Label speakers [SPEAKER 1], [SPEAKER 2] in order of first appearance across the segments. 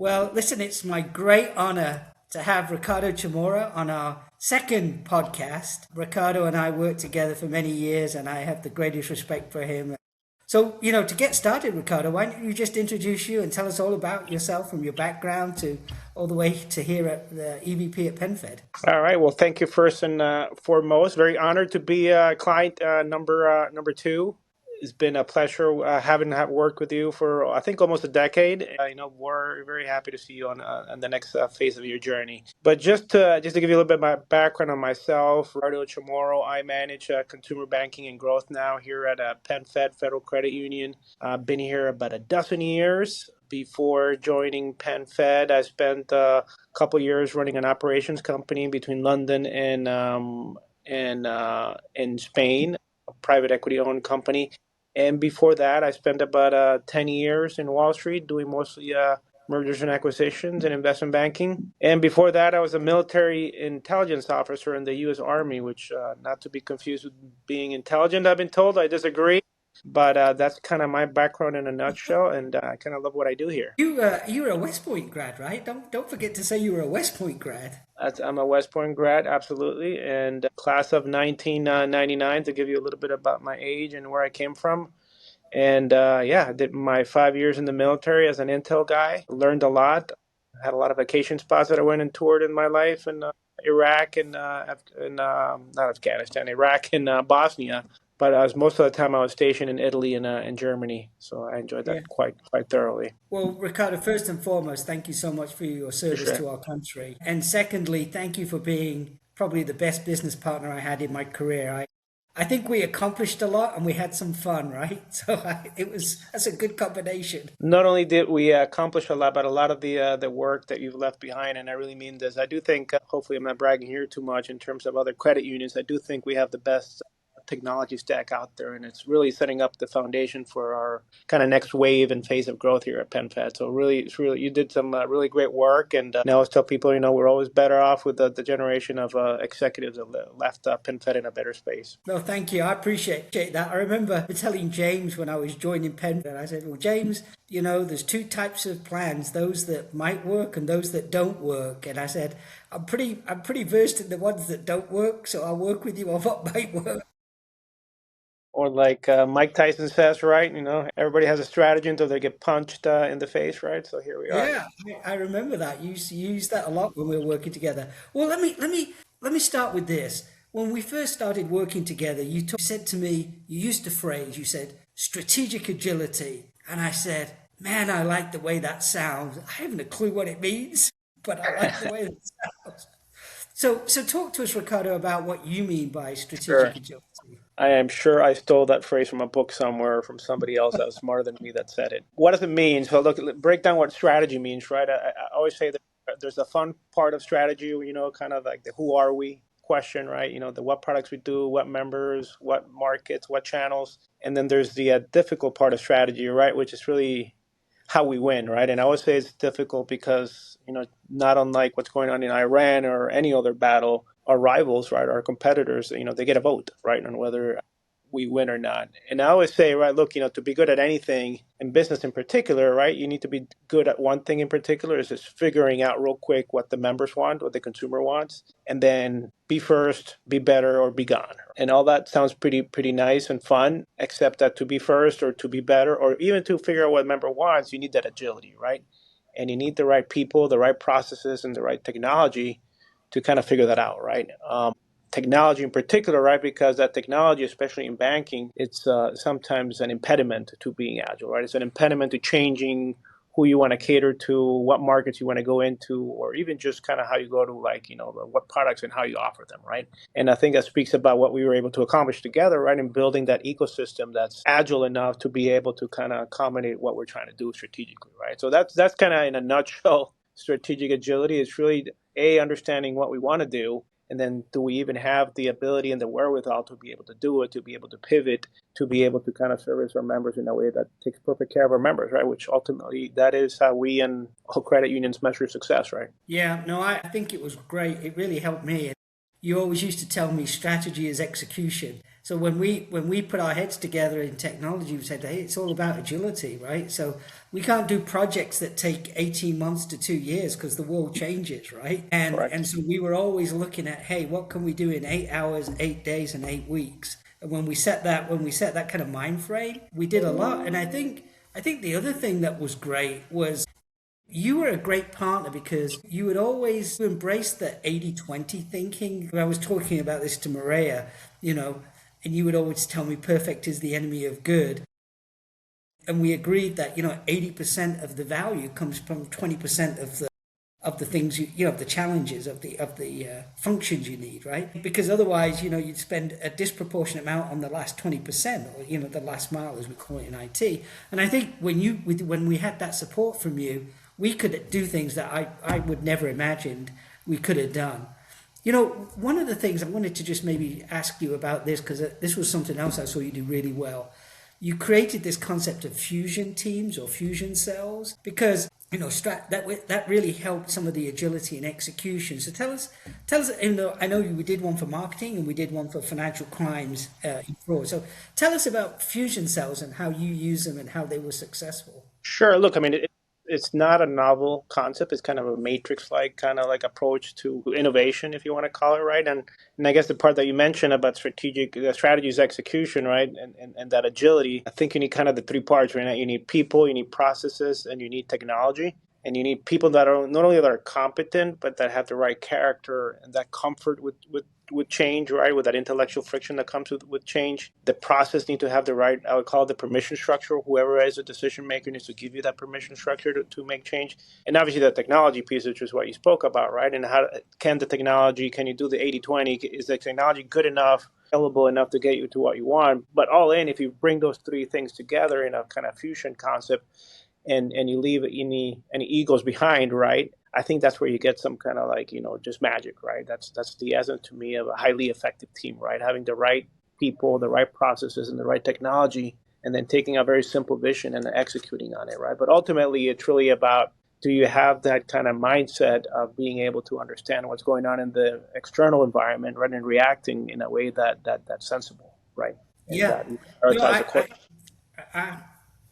[SPEAKER 1] Well, listen, it's my great honor to have Ricardo Chamorro on our second podcast. Ricardo and I worked together for many years, and I have the greatest respect for him. So, to get started, Ricardo, why don't you just introduce you and tell us all about yourself from your background to all the way to here at the EVP at PenFed?
[SPEAKER 2] All right. Well, thank you first and foremost. Very honored to be client number two. It's been a pleasure having worked with you for I think almost a decade. We're very happy to see you on the next phase of your journey. But just to give you a little bit of my background on myself, Ricardo Chamorro, I manage consumer banking and growth now here at PenFed Federal Credit Union. I've been here about a dozen years. Before joining PenFed, I spent couple years running an operations company between London and in Spain, a private equity owned company. And before that, I spent about 10 years in Wall Street doing mostly mergers and acquisitions and investment banking. And before that, I was a military intelligence officer in the U.S. Army, which not to be confused with being intelligent, I've been told. I disagree. But that's kind of my background in a nutshell, and I kind of love what I do here.
[SPEAKER 1] You were a West Point grad, right? Don't forget to say you were a West Point grad.
[SPEAKER 2] I'm a West Point grad, absolutely, and class of 1999 to give you a little bit about my age and where I came from. And yeah, I did my 5 years in the military as an intel guy. Learned a lot. Had a lot of vacation spots that I went and toured in my life in Iraq and not Afghanistan, Iraq and Bosnia. But most of the time I was stationed in Italy and in Germany, so I enjoyed
[SPEAKER 1] Yeah.
[SPEAKER 2] that quite thoroughly.
[SPEAKER 1] Well, Ricardo, first and foremost, thank you so much for your
[SPEAKER 2] For
[SPEAKER 1] service
[SPEAKER 2] sure.
[SPEAKER 1] to our country. And secondly, thank you for being probably the best business partner I had in my career. I think we accomplished a lot and we had some fun, right? That's a good combination.
[SPEAKER 2] Not only did we accomplish a lot, but a lot of the work that you've left behind, and I really mean this. I do think, hopefully, I'm not bragging here too much in terms of other credit unions. I do think we have the best technology stack out there, and it's really setting up the foundation for our kind of next wave and phase of growth here at PenFed. So it's really you did some really great work, and I always tell people, we're always better off with the generation of executives that left PenFed in a better space.
[SPEAKER 1] No, thank you. I appreciate that. I remember telling James when I was joining Penn, I said, well, James, there's two types of plans, those that might work and those that don't work. And I said, I'm pretty versed in the ones that don't work, so I'll work with you on what might work.
[SPEAKER 2] Or like Mike Tyson says, right? Everybody has a strategy until they get punched in the face, right? So here we are.
[SPEAKER 1] Yeah, I remember that. You used to use that a lot when we were working together. Well, let me start with this. When we first started working together, you said to me, you used a phrase, you said strategic agility. And I said, man, I like the way that sounds. I haven't a clue what it means, but I like the way it sounds. So talk to us, Ricardo, about what you mean by
[SPEAKER 2] Sure.
[SPEAKER 1] strategic agility.
[SPEAKER 2] I am sure I stole that phrase from a book somewhere from somebody else that was smarter than me that said it. What does it mean? So look, break down what strategy means, right? I always say that there's a fun part of strategy, kind of like the who are we question, right? The what products we do, what members, what markets, what channels. And then there's the difficult part of strategy, right? Which is really how we win, right? And I always say it's difficult because, not unlike what's going on in Iran or any other battle, our rivals, right, our competitors, they get a vote, right, on whether we win or not. And I always say, right, look, to be good at anything in business in particular, right, you need to be good at one thing in particular is just figuring out real quick what the members want, what the consumer wants, and then be first, be better, or be gone. And all that sounds pretty nice and fun, except that to be first or to be better, or even to figure out what a member wants, you need that agility, right? And you need the right people, the right processes, and the right technology to kind of figure that out, right? Technology in particular, right? Because that technology, especially in banking, it's sometimes an impediment to being agile, right? It's an impediment to changing who you want to cater to, what markets you want to go into, or even just kind of how you go to what products and how you offer them, right? And I think that speaks about what we were able to accomplish together, right? In building that ecosystem that's agile enough to be able to kind of accommodate what we're trying to do strategically, right? So that's kind of in a nutshell, strategic agility is really understanding what we want to do, and then do we even have the ability and the wherewithal to be able to do it, to be able to pivot, to be able to kind of service our members in a way that takes perfect care of our members, right? Which ultimately, that is how we and all credit unions measure success, right?
[SPEAKER 1] Yeah, no, I think it was great. It really helped me. You always used to tell me strategy is execution. So when we put our heads together in technology, we said, hey, it's all about agility, right? So we can't do projects that take 18 months to 2 years because the world changes, right? And
[SPEAKER 2] Correct.
[SPEAKER 1] so we were always looking at, hey, what can we do in 8 hours, 8 days, and 8 weeks? And when we set that kind of mind frame, we did a lot. And I think the other thing that was great was you were a great partner because you would always embrace the 80-20 thinking. I was talking about this to Maria, and you would always tell me perfect is the enemy of good. And we agreed that, 80% of the value comes from 20% of the things of the challenges of the functions you need, right? Because otherwise, you'd spend a disproportionate amount on the last 20%, or the last mile as we call it in IT. And I think when we had that support from you, we could do things that I would never imagined we could have done. One of the things I wanted to just maybe ask you about this, because this was something else I saw you do really well. You created this concept of fusion teams or fusion cells because that really helped some of the agility and execution. So tell us. I know we did one for marketing and we did one for financial crimes and fraud. So tell us about fusion cells and how you use them and how they were successful.
[SPEAKER 2] Sure. Look, I mean, it's not a novel concept. It's kind of a matrix-like kind of like approach to innovation, if you want to call it, right? And I guess the part that you mentioned about strategies, execution, right, and that agility. I think you need kind of the three parts, right? You need people, you need processes, and you need technology. And you need people that are not only that are competent, but that have the right character and that comfort with change, right? With that intellectual friction that comes with change. The process need to have the right, I would call it the permission structure. Whoever is a decision maker needs to give you that permission structure to make change. And obviously the technology piece, which is what you spoke about, right? And how can you do the 80-20? Is the technology good enough, scalable enough to get you to what you want? But all in, if you bring those three things together in a kind of fusion concept, and you leave any egos behind, right? I think that's where you get some kind of like, just magic, right? That's the essence to me of a highly effective team, right? Having the right people, the right processes, and the right technology, and then taking a very simple vision and executing on it, right? But ultimately, it's really about, do you have that kind of mindset of being able to understand what's going on in the external environment, right, and reacting in a way that's sensible, right? And
[SPEAKER 1] Yeah.
[SPEAKER 2] that you
[SPEAKER 1] You know,
[SPEAKER 2] prioritize
[SPEAKER 1] I,
[SPEAKER 2] accordingly.
[SPEAKER 1] I,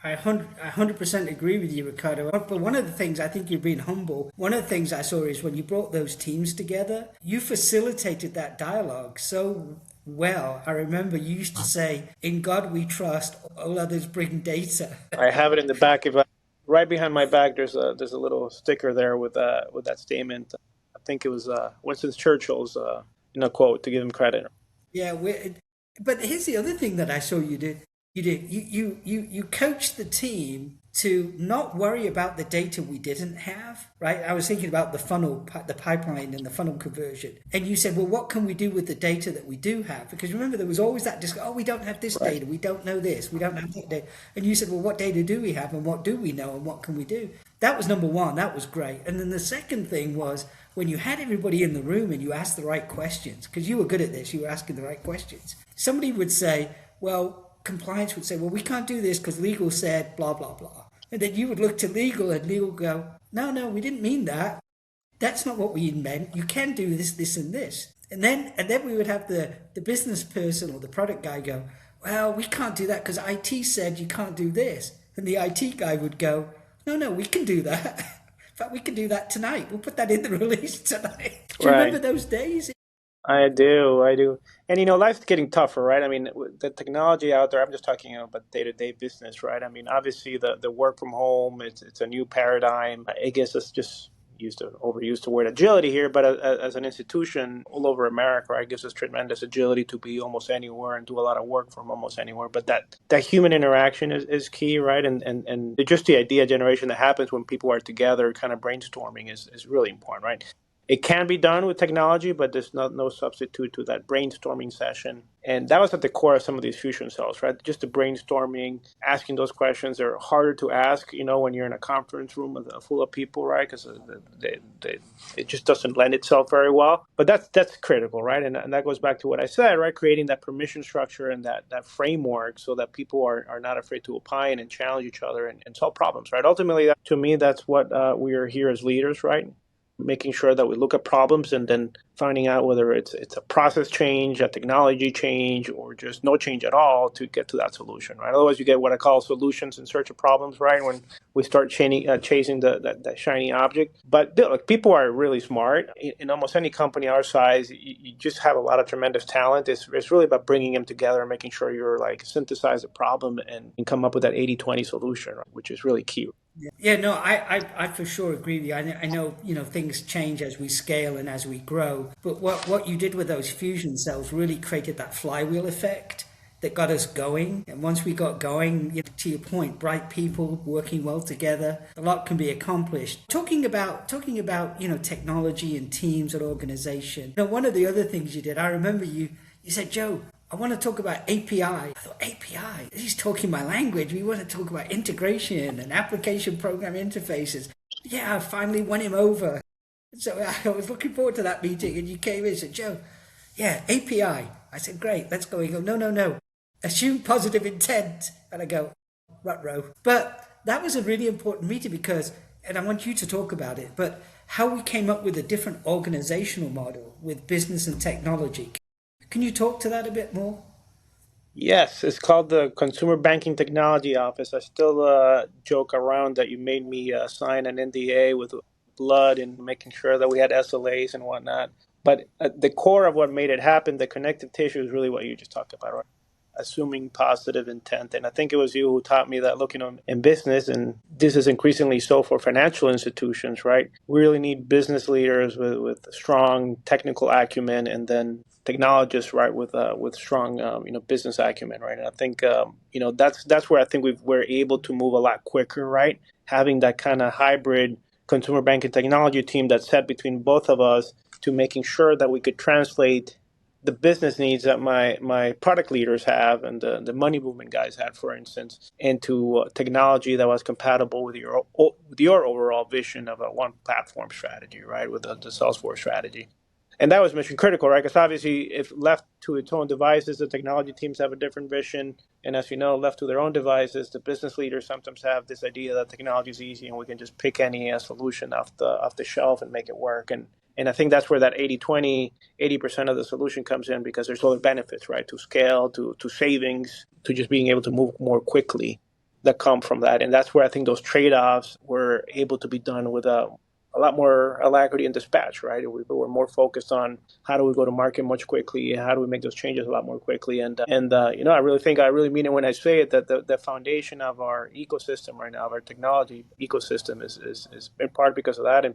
[SPEAKER 1] I 100% agree with you, Ricardo. But one of the things I think you're being humble. One of the things I saw is when you brought those teams together, you facilitated that dialogue so well. I remember you used to say, "In God we trust; all others bring data."
[SPEAKER 2] I have it in the back. Right behind my back, there's a little sticker there with that statement. I think it was Winston Churchill's quote, to give him credit.
[SPEAKER 1] Yeah, but here's the other thing that I saw you did. You coached the team to not worry about the data we didn't have, right? I was thinking about the funnel, the pipeline and the funnel conversion. And you said, well, what can we do with the data that we do have? Because remember, there was always that discussion, oh, we don't have this
[SPEAKER 2] Right.
[SPEAKER 1] data, we don't know this, we don't have that data. And you said, well, what data do we have and what do we know and what can we do? That was number one, that was great. And then the second thing was when you had everybody in the room and you asked the right questions, because you were good at this, you were asking the right questions. Somebody would say, well, compliance would say, well, we can't do this because legal said blah, blah, blah. And then you would look to legal and legal would go, no, we didn't mean that. That's not what we meant. You can do this, this, and this. And then we would have the business person or the product guy go, well, we can't do that because IT said you can't do this. And the IT guy would go, no, we can do that. In fact, we can do that tonight. We'll put that in the release tonight. Do you remember
[SPEAKER 2] Right.
[SPEAKER 1] those days?
[SPEAKER 2] I do. And life's getting tougher, right? I mean, the technology out there, I'm just talking about day-to-day business, right? I mean, obviously the work from home, it's a new paradigm. I guess it's just overused the word agility here, but as an institution all over America, right, gives us tremendous agility to be almost anywhere and do a lot of work from almost anywhere. But that human interaction is key, right? And just the idea generation that happens when people are together, kind of brainstorming is really important, right? It can be done with technology, but there's no substitute to that brainstorming session. And that was at the core of some of these fusion cells, right? Just the brainstorming, asking those questions. They're harder to ask, when you're in a conference room full of people, right? Because it just doesn't lend itself very well. But that's critical, right? And that goes back to what I said, right? Creating that permission structure and that framework so that people are not afraid to opine and challenge each other and solve problems, right? Ultimately, to me, that's what we are here as leaders, right? making sure that we look at problems and then finding out whether it's a process change, a technology change, or just no change at all to get to that solution, right? Otherwise, you get what I call solutions in search of problems, right? When we start chasing that shiny object. But like, people are really smart. In almost any company our size, you just have a lot of tremendous talent. It's really about bringing them together and making sure you're like synthesize a problem and come up with that 80-20 solution, right? Which is really key.
[SPEAKER 1] Yeah, no, I for sure agree with you. I know, things change as we scale and as we grow. But what you did with those fusion cells really created that flywheel effect that got us going. And once we got going, to your point, bright people working well together, a lot can be accomplished. Talking about, technology and teams and organization. One of the other things you did, I remember you said, Joe, I want to talk about API. I thought, API? He's talking my language. We want to talk about integration and application program interfaces. Yeah, I finally won him over. So I was looking forward to that meeting, and you came in and said, Joe, yeah, API. I said, great, let's go. You go, no. Assume positive intent. And I go, ruh-roh. But that was a really important meeting because, and I want you to talk about it, but how we came up with a different organizational model with business and technology. Can you talk to that a bit more?
[SPEAKER 2] Yes, it's called the Consumer Banking Technology Office. I still joke around that you made me sign an NDA with blood and making sure that we had SLAs and whatnot. But at the core of what made it happen, the connective tissue, is really what you just talked about, right? Assuming positive intent. And I think it was you who taught me that, look, in business, and this is increasingly so for financial institutions, right? We really need business leaders with strong technical acumen, and then technologists, right, with strong business acumen, right? And I think that's where I think we're able to move a lot quicker, right? Having that kind of hybrid consumer banking technology team that's set between both of us to making sure that we could translate the business needs that my product leaders have and the money movement guys had, for instance, into technology that was compatible with your overall vision of a one platform strategy, right? With the Salesforce strategy. And that was mission critical, right? Because obviously, if left to its own devices, the technology teams have a different vision. And as you know, left to their own devices, the business leaders sometimes have this idea that technology is easy and we can just pick any solution off the shelf and make it work. And I think that's where that 80-20, 80% of the solution comes in, because there's other benefits, right? To scale, to savings, to just being able to move more quickly that come from that. And that's where I think those trade-offs were able to be done with a lot more alacrity and dispatch, right? We were more focused on how do we go to market much quickly, how do we make those changes a lot more quickly. And I really mean it when I say it, that the foundation of our ecosystem right now, of our technology ecosystem, is in part because of that, and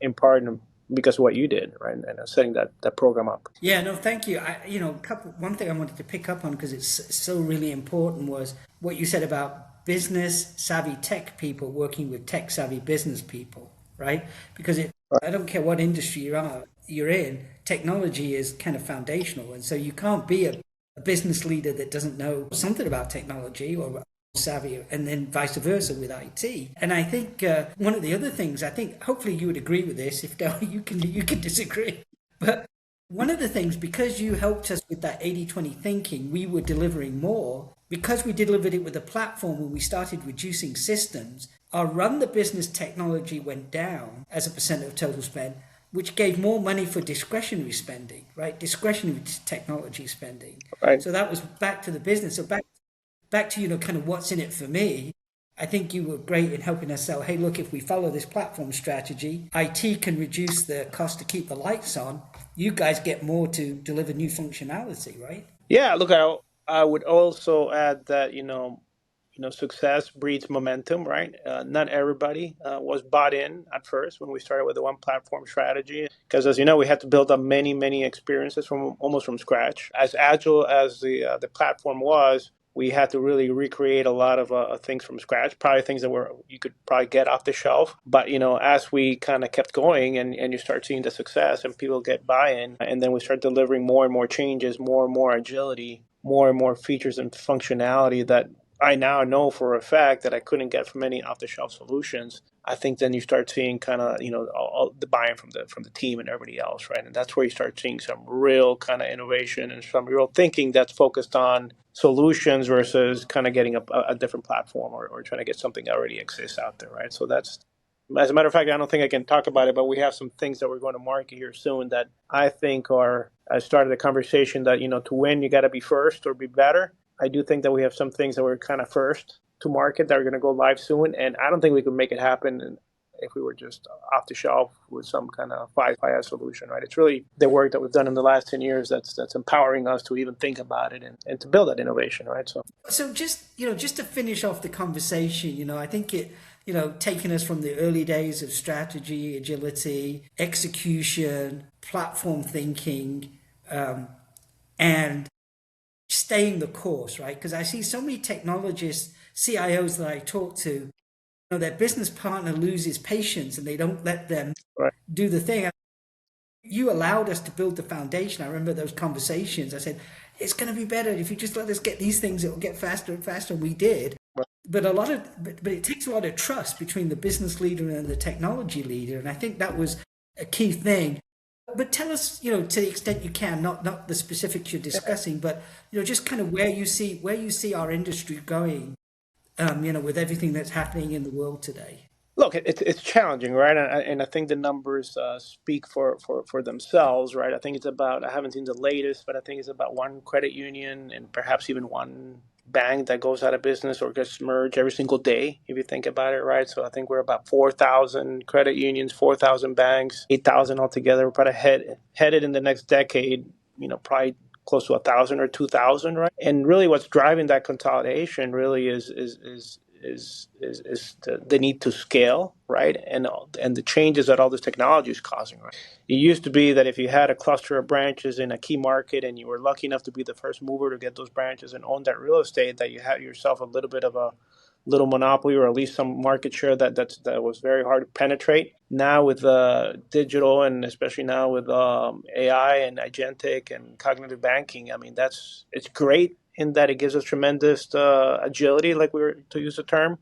[SPEAKER 2] in part because of what you did, right? And setting that program up.
[SPEAKER 1] Yeah, no, thank you. One thing I wanted to pick up on, because it's so really important, was what you said about business savvy tech people working with tech savvy business people, right? Because I don't care what industry you're in, technology is kind of foundational, and so you can't be a business leader that doesn't know something about technology or savvy, and then vice versa with IT. And I think one of the other things, I think hopefully you would agree with this. If not, you can disagree. But one of the things, because you helped us with that 80-20 thinking, we were delivering more. Because we delivered it with a platform when we started reducing systems, our run the business technology went down as a percent of total spend, which gave more money for discretionary spending, right? Discretionary technology spending.
[SPEAKER 2] Right.
[SPEAKER 1] So that was back to the business. So back to, kind of what's in it for me. I think you were great in helping us sell, hey, look, if we follow this platform strategy, IT can reduce the cost to keep the lights on. You guys get more to deliver new functionality, right?
[SPEAKER 2] Yeah, look, I would also add that, success breeds momentum, right? Not everybody was bought in at first when we started with the one platform strategy, because as you know, we had to build up many, many experiences almost from scratch. As agile as the platform was, we had to really recreate a lot of things from scratch, probably things that you could probably get off the shelf. But, as we kind of kept going and you start seeing the success and people get buy-in, and then we start delivering more and more changes, more and more agility, more and more features and functionality that I now know for a fact that I couldn't get from any off-the-shelf solutions. I think then you start seeing kind of, all the buy-in from the team and everybody else, right? And that's where you start seeing some real kind of innovation and some real thinking that's focused on solutions versus kind of getting a different platform or trying to get something that already exists out there, right? So that's As a matter of fact, I don't think I can talk about it, but we have some things that we're going to market here soon that I think are, I started a conversation that, to win, you got to be first or be better. I do think that we have some things that we're kind of first to market that are going to go live soon. And I don't think we could make it happen if we were just off the shelf with some kind of 5S solution, right? It's really the work that we've done in the last 10 years that's empowering us to even think about it and to build that innovation, right?
[SPEAKER 1] So just to finish off the conversation, I think it, taking us from the early days of strategy, agility, execution, platform thinking, and staying the course, right? Because I see so many technologists, CIOs that I talk to, their business partner loses patience and they don't let them do the thing. You allowed us to build the foundation. I remember those conversations. I said, it's going to be better if you just let us get these things, it will get faster and faster. And we did. But but it takes a lot of trust between the business leader and the technology leader. And I think that was a key thing. But tell us, to the extent you can, not the specifics you're discussing, but, just kind of where you see our industry going, with everything that's happening in the world today.
[SPEAKER 2] Look, it's challenging, right? And I think the numbers speak for themselves, right? I think it's about, I haven't seen the latest, but I think it's about one credit union and perhaps even one bank that goes out of business or gets merged every single day, if you think about it, right? So I think we're about 4,000 credit unions, 4,000 banks, 8,000 altogether. We're probably headed in the next decade, probably close to 1,000 or 2,000, right? And really, what's driving that consolidation really is the need to scale, right? And the changes that all this technology is causing, right? It used to be that if you had a cluster of branches in a key market and you were lucky enough to be the first mover to get those branches and own that real estate, that you had yourself a little bit of a little monopoly or at least some market share that was very hard to penetrate. Now with digital and especially now with AI and agentic and cognitive banking, I mean, it's great in that it gives us tremendous agility, like we were to use the term,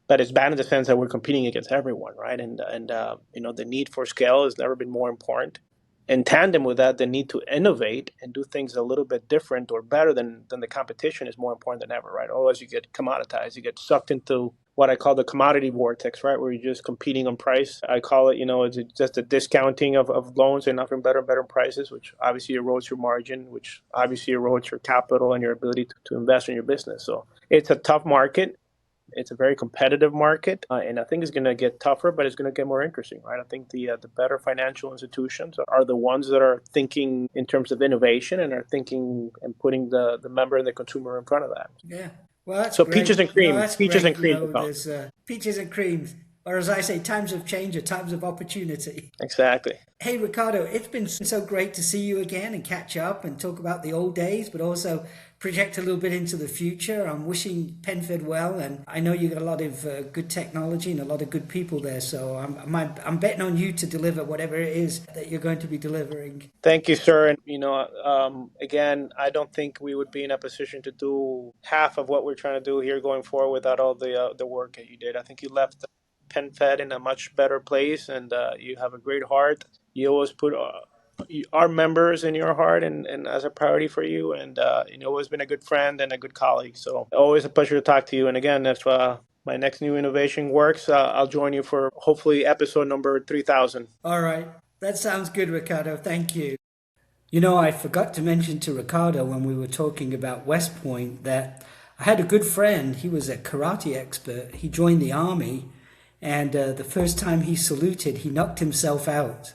[SPEAKER 2] but it's bad in the sense that we're competing against everyone, right? And the need for scale has never been more important. In tandem with that, the need to innovate and do things a little bit different or better than the competition is more important than ever, right? Otherwise, you get commoditized. You get sucked into what I call the commodity vortex, right? Where you're just competing on price. I call it, it's just a discounting of loans and offering better and better prices, which obviously erodes your margin, which obviously erodes your capital and your ability to invest in your business. So it's a tough market. It's a very competitive market, and I think it's going to get tougher, but it's going to get more interesting, right? I think the better financial institutions are the ones that are thinking in terms of innovation and are thinking and putting the member and the consumer in front of that.
[SPEAKER 1] Yeah. Well, that's
[SPEAKER 2] so
[SPEAKER 1] great.
[SPEAKER 2] Peaches and cream. Peaches and cream.
[SPEAKER 1] There's peaches and cream. Or as I say, times of change are times of opportunity.
[SPEAKER 2] Exactly.
[SPEAKER 1] Hey, Ricardo, it's been so great to see you again and catch up and talk about the old days, but also project a little bit into the future. I'm wishing PenFed well, and I know you got a lot of good technology and a lot of good people there. So I'm betting on you to deliver whatever it is that you're going to be delivering.
[SPEAKER 2] Thank you, sir. And again, I don't think we would be in a position to do half of what we're trying to do here going forward without all the work that you did. I think you left PenFed in a much better place, and you have a great heart. You always put our members in your heart and as a priority for you, and you've always been a good friend and a good colleague. So always a pleasure to talk to you. And again, if my next new innovation works, I'll join you for hopefully episode number 3,000.
[SPEAKER 1] All right. That sounds good, Ricardo. Thank you. I forgot to mention to Ricardo when we were talking about West Point that I had a good friend. He was a karate expert. He joined the Army. And the first time he saluted, he knocked himself out.